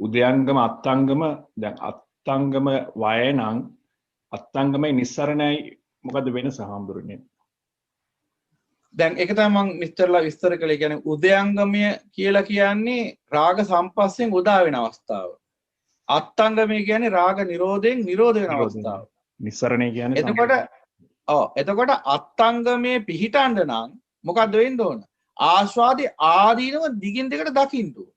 උදයංගම අත්ංගම දැන් අත්ංගම වය නම් අත්ංගමයි නිස්සරණයි මොකද වෙනස හාමුදුරනේ? දැන් ඒක තමයි මම නිතරලා විස්තර කළේ. කියන්නේ උදයංගමය කියලා කියන්නේ රාග සම්පස්යෙන් උදා වෙන අවස්ථාව. අත්ංගමය කියන්නේ රාග නිරෝධයෙන් නිරෝධ වෙන අවස්ථාව. නිස්සරණය කියන්නේ එතකොට අත්ංගමේ පිහිටන්න නම් මොකද්ද වෙන්න ඕන? ආස්වාදේ ආදීනව දිගින් දිගට දකින්න ඕන.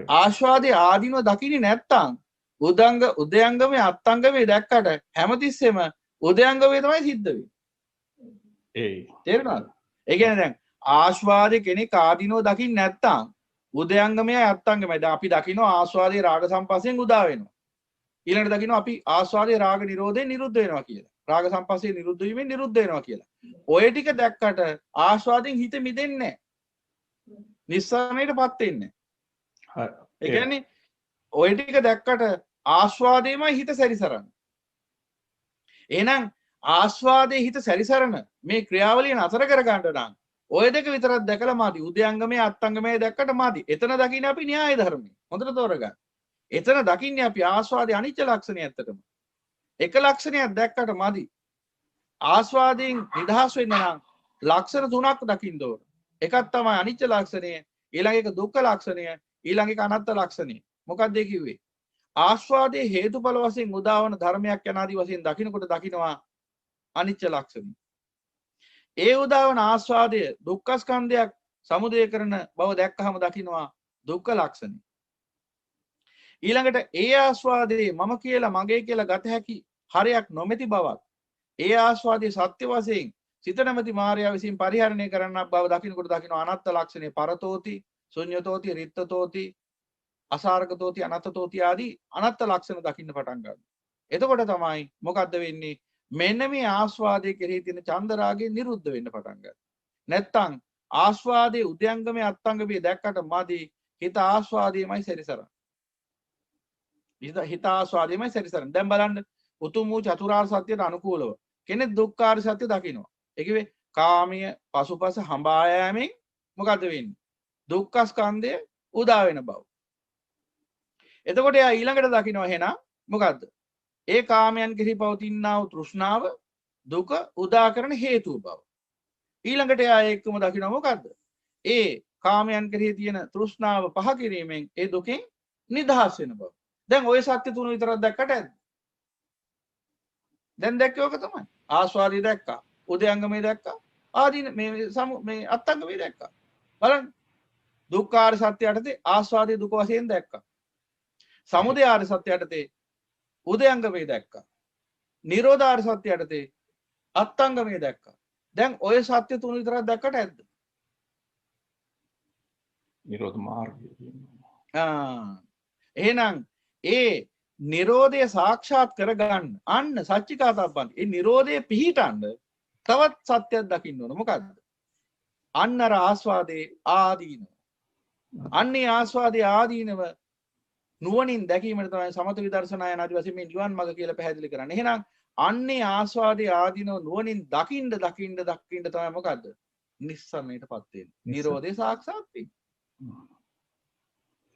ආස්වාදේ ආදීනව දකින්නේ නැත්තම් උදයංගමේ අත්ංගමේ දැක්කට හැමතිස්සෙම උදයංගමේ තමයි සිද්ධ වෙන්නේ. තේරුණාද? ඒ කියන්නේ දැන් ආස්වාදේ කෙනෙක් ආදීනව දකින්නේ නැත්තම් උදයංගමයි අත්ංගමයි. දැන් අපි දකිනවා ආස්වාදේ රාග සම්පස්යෙන් උදා වෙනවා. ඊළඟට දකිනවා අපි ආස්වාදේ රාග නිරෝධයෙන් නිරුද්ධ වෙනවා කියලා. රාග සම්පස්යෙන් නිරුද්ධ වීමෙන් නිරුද්ධ වෙනවා කියලා. ඔය ටික දැක්කට ආස්වාදයෙන් හිත මිදෙන්නේ නැහැ. නිස්සාරණයටපත් වෙන්නේ නැහැ. ඒ කියන්නේ ඔය ටික දැක්කට ආස්වාදේමයි හිත සැරිසරන්නේ. එහෙනම් ආස්වාදයේ හිත සැරිසරන මේ ක්‍රියාවලිය නතර කර ගන්න නම් ඔය දෙක විතරක් දැකලා මදි. උදයංගමයේ අත්ංගමයේ දැක්කට මදි. එතන දකින්නේ අපි න්‍යාය ධර්මයේ. හොඳට තෝරගන්න. එතන දකින්නේ අපි ආස්වාදයේ අනිත්‍ය ලක්ෂණය ඇත්තටම. එක ලක්ෂණයක් දැක්කට මදි. ආස්වාදයෙන් නිදහස් වෙන්න නම් ලක්ෂණ තුනක් දකින්න ඕන. එකක් තමයි අනිත්‍ය ලක්ෂණය, ඊළඟ එක දුක්ඛ ලක්ෂණය, ඊළඟ එක අනාත්ම ලක්ෂණය. මොකක්ද ඒ කිව්වේ? ආස්වාදයේ හේතුඵල වශයෙන් උදාවන ධර්මයක් යනාදී වශයෙන් දකින්නකොට දකින්නවා අනිත්‍ය ලක්ෂණය. ඒ උදාවන ආස්වාදය දුක්ඛ ස්කන්ධයක් සමුදය කරන බව දැක්කහම දකින්නවා දුක්ඛ ලක්ෂණය. ඊළඟට ඒ ආස්වාදයේ මම කියලා මගේ කියලා ගත හැකි හරයක් නොමැති බවක්, ඒ ආස්වාදයේ සත්‍ය වශයෙන් සිත නැමැති මායාව විසින් පරිහරණය කරන්නක් බව දකින්නකොට දකින්නවා අනාත්ම ලක්ෂණය. පරතෝති, ශුන්‍යතෝති, රිත්තතෝති, අසාරගතෝති, අනත්තතෝති ආදී අනාත්ම ලක්ෂණ දකින්න පටන් ගන්නවා. එතකොට තමයි මොකද්ද වෙන්නේ? මෙන්න මේ ආස්වාදයේ කෙරෙහි තියෙන චන්දරාගය නිරුද්ධ වෙන්න පටන් ගන්නවා. නැත්තම් ආස්වාදයේ උදයංගමයේ අත්ංගමයේ දැක්කට මදි. හිත ආස්වාදයේමයි සැරිසරන්නේ. හිත ආස්වාදයේමයි සැරිසරන්නේ. දැන් බලන්න උතුම් වූ චතුරාර්ය සත්‍යයට අනුකූලව කෙනෙක් දුක්ඛාර සත්‍ය දකිනවා. ඒ කිව්වේ කාමීය පසුපස හඹා යෑමෙන් මොකද වෙන්නේ? දුක්ඛ ස්කන්ධය උදා වෙන බව. එතකොට එයා ඊළඟට දකිනවා එහෙනම් මොකද්ද? ඒ කාමයන් කෙරෙහි පවතිනා වූ තෘෂ්ණාව දුක උදා කරන හේතුව බව. ඊළඟට එයා ඒකම දකිනවා මොකද්ද? ඒ කාමයන් කෙරෙහි තියෙන තෘෂ්ණාව පහ කිරීමෙන් ඒ දුකෙන් නිදහස් වෙන බව. දැන් ওই සත්‍ය තුන විතරක් දැක්කට ඇද්ද? දැන් දැක්කේ ඔක තමයි. ආස්වාදී දැක්කා, උදයංගමේ දැක්කා, ආදීන මේ අත්ංගමේ දැක්කා. බලන්න. දුක්ඛාර සත්‍ය යටතේ ආස්වාදී දුක වශයෙන් දැක්කා. සමුදය ආර්ය සත්‍ය යටතේ උදයංගමේ දැක්කා. නිරෝධාර්ය සත්‍ය යටතේ අත්ංගමේ දැක්කා. දැන් ඔය සත්‍ය තුන විතරක් දැක්කට ඇද්ද? නිරෝධ මාර්ගය. එහෙනම් ඒ නිරෝධය සාක්ෂාත් කරගන්න අන්න සච්චිකාතබ්බන්. ඒ නිරෝධය පිහිටන්න තවත් සත්‍යයක් දකින්න ඕන. මොකද්ද? අන්න අර ආස්වාදේ ආදීනව. අන්නේ ආස්වාදේ ආදීනව නුවණින් දැකීමට තමයි සමත විදර්ශනා යන ආදි වශයෙන් මේ නිවන් මඟ කියලා පැහැදිලි කරන්නේ. එහෙනම් අන්නේ ආස්වාදේ ආදීනව නුවණින් දකින්න තමයි මොකද්ද? නිස්සරණයටපත් වෙන්නේ. නිරෝධය සාක්ෂාත් වෙන්නේ.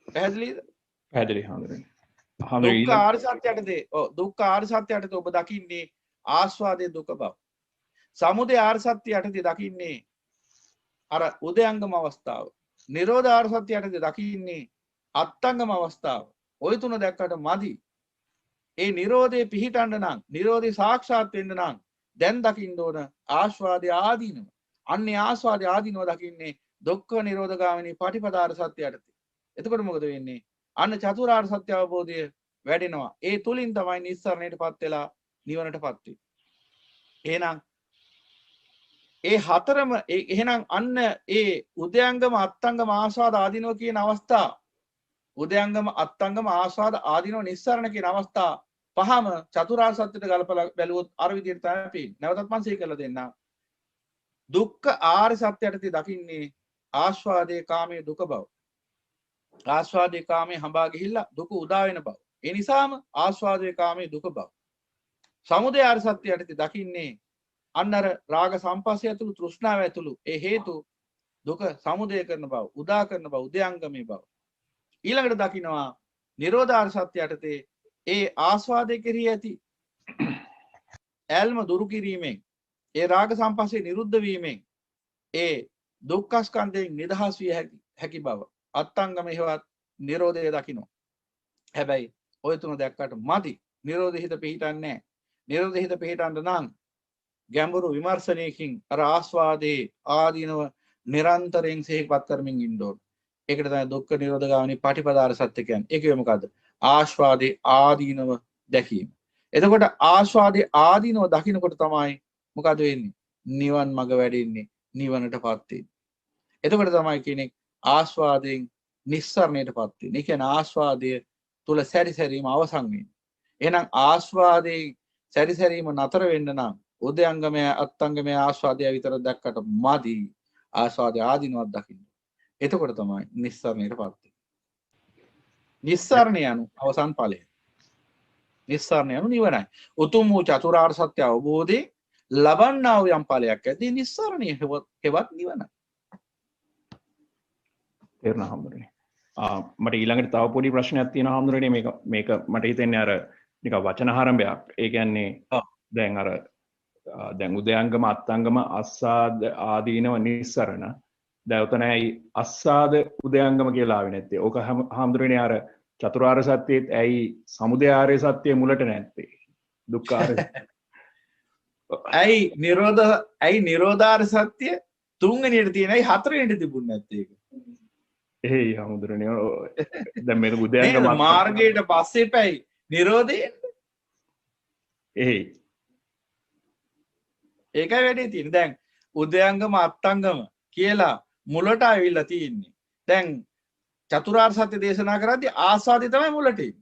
පැහැදිලිද? පැහැදිලි හඳුනන්නේ. දුක්ඛ ආර්ය සත්‍යයටදී දුක්ඛ ආර්ය සත්‍යයටදී ඔබ දකින්නේ ආස්වාදයේ දුක බව. සමුදය ආර්ය සත්‍යයටදී දකින්නේ අර උදයංගම අවස්ථාව. නිරෝධ ආර්ය සත්‍යයටදී දකින්නේ අත්ංගම අවස්ථාව. ওই තුන දැක්කට මදි. ඒ නිරෝධේ පිහිටන්න නම්, නිරෝධේ සාක්ෂාත් වෙන්න නම් දැන් දකින්න ඕන ආස්වාදයේ ආදීනව. අන්නේ ආස්වාදයේ ආදීනව දකින්නේ දුක්ඛ නිරෝධගාමිනී පටිපදාර සත්‍යයටදී. එතකොට මොකද වෙන්නේ? අන්න චතුරාර්ය සත්‍ය අවබෝධය වැඩෙනවා. ඒ තුලින් තමයි නිස්සරණයටපත් වෙලා නිවනටපත් වෙන්නේ. එහෙනම් ඒ හතරම එහෙනම් අන්න ඒ උදයංගම අත්ංගම ආස්වාද ආදීනෝ කියන අවස්ථා, උදයංගම අත්ංගම ආස්වාද ආදීනෝ නිස්සරණ කියන අවස්ථා පහම චතුරාර්ය සත්‍යයට ගලපලා බැලුවොත් අර විදිහට තමයි පේන්නේ. නැවතත් මම සිහි කරලා දෙන්නම්. දුක්ඛ ආර්ය සත්‍යයටදී දකින්නේ ආස්වාදයේ කාමයේ දුක බව. ආස්වාදයේ කාමයේ හඹා ගිහිල්ලා දුක උදා වෙන බව. ඒ නිසාම ආස්වාදයේ කාමයේ දුක බව. සමුදය ආර්ය සත්‍යයටදී දකින්නේ අන්න අර රාග සම්පස්සය ඇතුළු තෘෂ්ණාව ඇතුළු ඒ හේතු දුක සමුදය කරන බව, උදා කරන බව, උදයංගමේ බව. ඊළඟට දකින්නවා නිරෝධාර සත්‍ය යටතේ ඒ ආස්වාදයේ කෙරෙහි ඇති ඈල්ම දුරු කිරීමෙන් ඒ රාග සම්පස්සේ නිරුද්ධ වීමෙන් ඒ දුක්ඛ ස්කන්ධයෙන් නිදහස් විය හැකි බව අත්ංගම හේවත් නිරෝධය දකින්න. හැබැයි ඔය තුන දැක්කට මදි. නිරෝධ හිත පිහිටන්නේ නැහැ. නිරෝධ හිත පිහිටන්න නම් ගැඹුරු විමර්ශනයකින් අර ආස්වාදයේ ආදීනව නිරන්තරයෙන් සිහිපත් කරමින් ඉන්න ඕන. ඒකට තමයි දුක්ඛ නිරෝධ ගාමිනී පටිපදාර සත්‍ය කියන්නේ. ඒකේ මොකද්ද? ආස්වාදයේ ආදීනව දැකීම. එතකොට ආස්වාදයේ ආදීනව දකින්නකොට තමයි මොකද වෙන්නේ? නිවන් මඟ වැඩෙන්නේ, නිවනටපත් වෙන්නේ. එතකොට තමයි කෙනෙක් ආස්වාදයෙන් නිස්සරණයටපත් වෙන්නේ. ඒ කියන්නේ ආස්වාදය තුල සැරිසැරීම අවසන් වෙන්නේ. එහෙනම් ආස්වාදයේ සැරිසැරීම නතර වෙන්න නම් උදයංගමය අත්ංගමය ආස්වාදය විතර දැක්කට මදි. ආස්වාදය ආදීනවත් දකින්න. එතකොට තමයි නිස්සරණයටපත් වෙන්නේ. නිස්සරණය යනු අවසන් ඵලය. නිස්සරණය යනු නිවනයි. උතුම් වූ චතුරාර්ය සත්‍ය අවබෝධයෙන් ලබන්නා වූ යම් ඵලයක් ඇති නිස්සරණය හෙවත් නිවනයි. තේරුණා හම්බුනේ. මට ඊළඟට තව පොඩි ප්‍රශ්නයක් තියෙනවා හම්බුනේ. මේක මට හිතෙන්නේ අර නිකන් වචන ආරම්භයක්. ඒ කියන්නේ දැන් අර දැන් උදයංගම අත්ංගම අස්සාද ආදීනව නිස්සරණ. දැන් උතනයි අස්සාද උදයංගම කියලා ආවේ නැත්තේ. ඕක හම්බුනේ අර චතුරාර්ය සත්‍යයේත් ඇයි සමුදය ආර්ය සත්‍යයේ මුලට නැත්තේ? දුක්ඛ ආර්ය ඇයි නිරෝධාර සත්‍ය තුන්වෙනියට තියෙනයි හතරවෙනියට තිබුණ නැත්තේ ඒක. එහෙයි හමුදුරනේ. දැන් මේක උදයංගම මාර්ගයට පස්සේ පැයි නිරෝධයෙන්. එහෙයි. ඒකයි වැඩේ තියෙන්නේ. දැන් උදයංගම අත්ංගම කියලා මුලට ආවිල්ලා තියෙන්නේ. දැන් චතුරාර්ය සත්‍ය දේශනා කරද්දී ආස්වාදේ තමයි මුලට එන්නේ.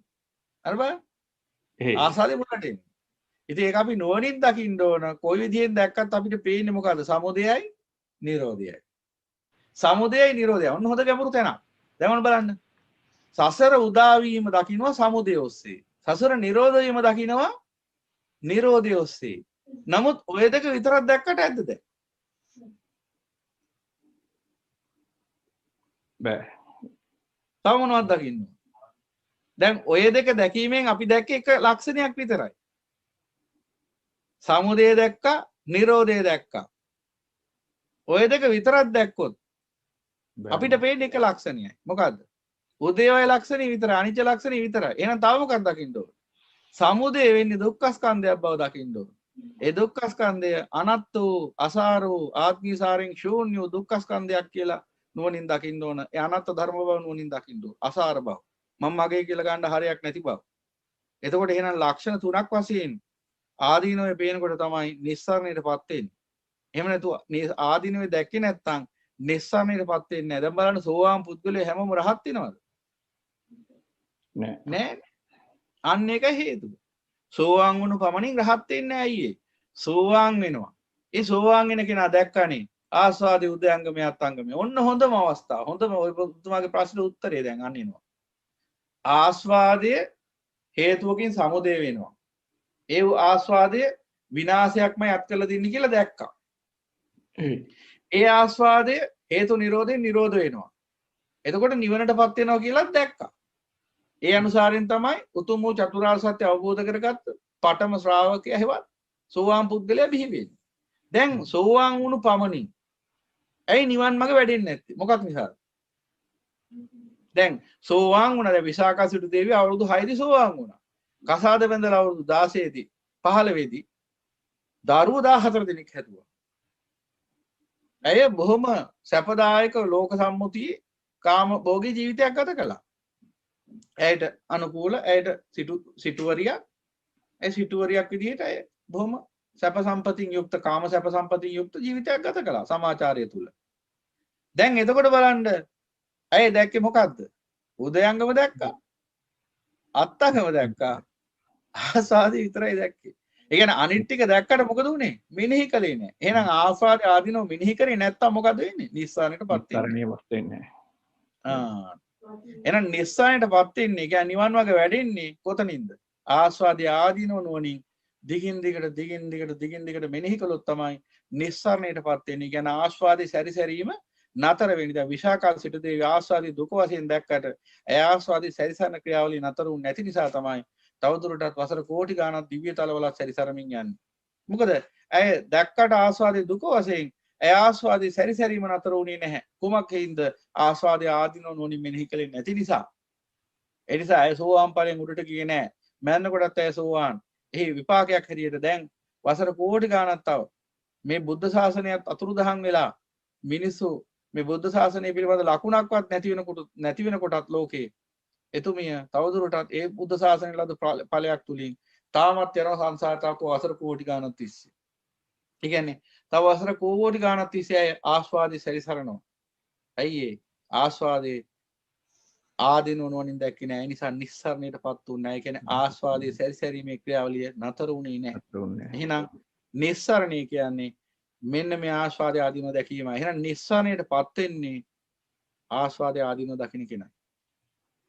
හරි බලන්න. ආස්වාදේ මුලට එන්නේ. ඉතින් ඒක අපි නුවණින් දකින්න ඕන. කොයි විදිහෙන් දැක්කත් අපිට පේන්නේ මොකද්ද? සමුදයයි නිරෝධයයි. සමුදයයි නිරෝධයයි. ඔන්න හොඳ ගැඹුරු තැනක්. දැන් ඔන්න බලන්න. සසර උදා වීම දකින්නවා සමුදය ඔස්සේ. සසර නිරෝධ වීම දකින්නවා නිරෝධය ඔස්සේ. නමුත් ඔය දෙක විතරක් දැක්කට ඇද්ද දැන්? බෑ. තව මොනවද දකින්න? දැන් ඔය දෙක දැකීමෙන් අපි දැක්කේ එක ලක්ෂණයක් විතරයි. සමුදය දැක්කා, නිරෝධය දැක්කා. ඔය දෙක විතරක් දැක්කොත් අපිට පේන්නේ එක ලක්ෂණයයි. මොකද්ද? උදේවය ලක්ෂණي විතරයි, අනිත්‍ය ලක්ෂණي විතරයි. එහෙනම් තව මොකක්ද දකින්න ඕන? සමුදය වෙන්නේ දුක්ඛ ස්කන්ධයක් බව දකින්න ඕන. ඒ දුක්ඛ ස්කන්ධය අනත්ත වූ, අසාර වූ, ආත්මීසාරෙන් ශූන්‍ය වූ දුක්ඛ ස්කන්ධයක් කියලා නුවණින් දකින්න ඕන. ඒ අනත්ත ධර්ම බව නුවණින් දකින්න ඕන. අසාර බව. මම මගේ කියලා ගන්න හරයක් නැති බව. එතකොට එහෙනම් ලක්ෂණ තුනක් වශයෙන් ආදීනවේ පේනකොට තමයි නිස්සාරණයටපත් වෙන්නේ. එහෙම නැතුව ආදීනවේ දැක්කේ නැත්නම් නිස්සාරණයටපත් වෙන්නේ නැහැ. දැන් බලන්න සෝවාන් පුද්ගලයා හැමෝම රහත් වෙනවද? නෑ. අන්න ඒක හේතුව. සෝවාන් වුණු පමණින් රහත් වෙන්නේ නැහැ අයියේ. සෝවාන් වෙනවා. ඒ සෝවාන් වෙන කෙනා දැක්කනේ ආස්වාදී උදයංගමයේ අත්ංගමයේ. ඔන්න හොඳම අවස්ථාව. හොඳම ඔය තුමාගේ ප්‍රශ්නෙට උත්තරේ දැන් අනිනවා. ආස්වාදය හේතුවකින් සමුදය වෙනවා. ඒ ආස්වාදය විනාශයක්මයි අත් කළ දෙන්නේ කියලා දැක්කා. ඒ ආස්වාදය හේතු නිරෝධයෙන් නිරෝධ වෙනවා. එතකොට නිවනටපත් වෙනවා කියලා දැක්කා. ඒ අනුසාරයෙන් තමයි උතුම් වූ චතුරාර්ය සත්‍ය අවබෝධ කරගත්ත පඨම ශ්‍රාවකයා හෙවත් සෝවාන් පුද්ගලයා බිහි වෙන්නේ. දැන් සෝවාන් වුණු පමණින් ඇයි නිවන් මඟ වැඩෙන්නේ නැත්තේ? මොකක් නිසාද? දැන් සෝවාන් වුණා. දැන් විසාකා සිටු දේවිය අවුරුදු 6 දී සෝවාන් වුණා. කසාද බැඳලා අවුරුදු 16 දී 15 දී දරුවෝ 14 දෙනෙක් හැදුවා. ඇය බොහොම සැපදායක ලෝක සම්මුතියේ කාම භෝගී ජීවිතයක් ගත කළා. ඇයට අනුකූල ඇයට සිටුවරියක් ඒ සිටුවරියක් විදිහට ඇය බොහොම සැප සම්පතින් යුක්ත කාම සැප සම්පතින් යුක්ත ජීවිතයක් ගත කළා සමාජාචාරය තුල. දැන් එතකොට බලන්න ඇය දැක්කේ මොකද්ද? උදයංගම දැක්කා. අත්ංගම දැක්කා. ආස්වාදී විතරයි දැක්කේ. ඒ කියන්නේ අනිත් ටික දැක්කට මොකද උනේ? මෙනෙහි කළේ නැහැ. එහෙනම් ආස්වාද ආදීනව මෙනෙහි කරේ නැත්තම් මොකද වෙන්නේ? නිස්සාරණයටපත් වෙන්නේ. එහෙනම් නිස්සාරණයටපත් වෙන්නේ, කියන්නේ නිවන් මාර්ග වැඩෙන්නේ කොතනින්ද? ආස්වාද ආදීනව නුවණින් දිගින් දිගට මෙනෙහි කළොත් තමයි නිස්සාරණයටපත් වෙන්නේ. කියන්නේ ආස්වාදේ සැරිසැරීම නතර වෙන්නේ. දැන් විශාකා සිටුදේවි ආස්වාදී දුක වශයෙන් දැක්කට ඒ ආස්වාදී සැරිසරන ක්‍රියාවලිය නතර වුනේ නැති නිසා තමයි තවදුරටත් වසර කෝටි ගාණක් දිව්‍ය තලවලත් සැරිසරමින් යන්නේ. මොකද ඇය දැක්කට ආස්වාදී දුක වශයෙන් ඒ ආස්වාදී සැරිසැරීම නතර වුණේ නැහැ. කුමක් හේින්ද? ආස්වාදී ආදීනෝ නොනින් මෙනෙහි කලේ නැති නිසා. ඒ නිසා ඇය සෝවාන් ඵලයෙන් උඩට ගියේ නැහැ. මරණකොටත් ඇය සෝවාන්. එහි විපාකයක් හැටියට දැන් වසර කෝටි ගාණක් තව මේ බුද්ධ ශාසනයත් අතුරුදහන් වෙලා මිනිස්සු මේ බුද්ධ ශාසනය පිළිබඳ ලකුණක්වත් නැති වෙනකොටත් ලෝකේ එතුමිය තවදුරටත් ඒ බුද්ධ ශාසනය ලද ඵලයක් තුලින් තාමත් යනවා සංසාරතාවක වසර කෝටි ගාණක් තිස්සේ. ඒ කියන්නේ තව වසර කෝටි ගාණක් තිස්සේ අය ආස්වාදී සැරිසරනවා. ඇයි ඒ ආස්වාදේ ආදීනෝ නොනින් දැක්කේ නැහැ. ඒ නිසා නිස්සරණයටපත් උන්නේ නැහැ. ඒ කියන්නේ ආස්වාදයේ සැරිසැරීමේ ක්‍රියාවලිය නතර වුණේ නැහැ. එහෙනම් නිස්සරණය කියන්නේ මෙන්න මේ ආස්වාදයේ ආදීනෝ දැකීමයි. එහෙනම් නිස්සරණයටපත් වෙන්නේ ආස්වාදයේ ආදීනෝ දකින්න කෙනා.